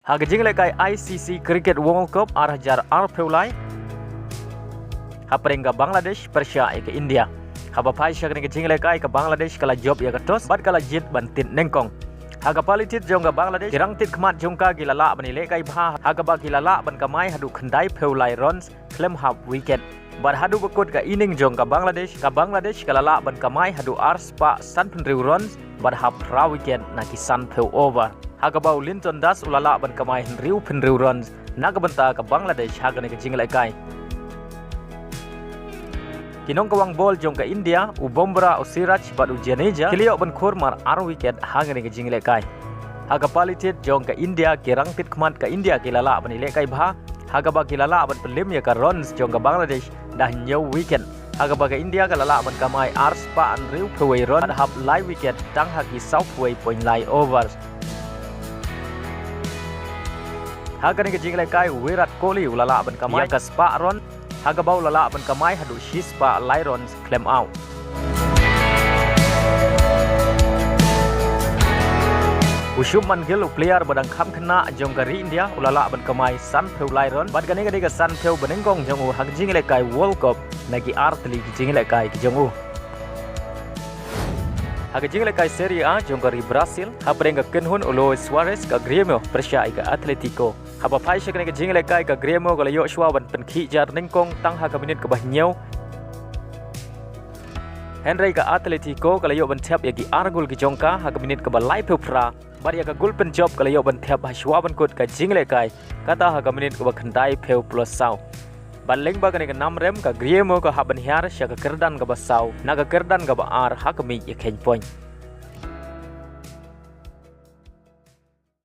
Haga jingle kai ICC Cricket World Cup arhajar arpeulai. Haprengga Bangladesh Persia ke India. Haba pai shagni ke jingle kai ke Bangladesh kala job ya tos bat kala jit bantin nengkong. Haga palitit jongga Bangladesh kirang tit kmat jongka gilala banile kai bha haga ba gilala ban kamai hadu khandai peulai runs claim half wicket. Bar hadu bakut ka inning jongga Bangladesh kalala ban kamai hadu arspa san penriu runs bar half ra wicket naki san peu over. Haga bau Linton Das ulala ban kamai henriu penriu runs naga benta ka Bangladesh haga ni ke jingle kai. Kinong kawang bol jong ke India, Ubombra Usiraj bat Ujaneja, kiliok ban khormar ar wicket haga ni ke jingle kai. Haga palitit jong ke India kirang tit kmat ke India kilala ban ile kai bha, haga ba kilala ban pelim ya ka runs jong ke Bangladesh dah nyau wicket. Haga ba ke India kalala ban kamai ar spa an riu peway run hab live wicket tang haki southway point lie overs. Haga ni ke jingle kai Virat Kohli ulala ban kamai ka spa run. Haga bau lala ban kamai hadu shispa Lyrons claim out. Ushum manggil player badang kham kena jong kari India ulala ban kamai San Peu Lyron bad gane gane ka San Peu benengkong jong hag jingle kai World Cup nagi artli jingle kai jong Haga jingle kai Serie A jong kari Brazil hapreng ka kenhun ulo Suarez ka Grêmio Persia ka Atletico. Haba pai shakne ke jingle kai ka Grêmio ka layo shwa ban penkhi jar nengkong tang ha ka minit ka bahnyau Henry ka Atletico ka layo ban thap ya ki argul ki jongka ha ka minit ka balai phra bar ya ka gul pen job ka layo ban thap ha shwa ban kut ka jingle kai kata ha ka minit ka khandai pheu plus sau ban leng ba ka ne ka nam rem ka Grêmio ka ha ban hiar sha ka kerdan ka basau na ka kerdan ka ba ar ha ka mi ya khen point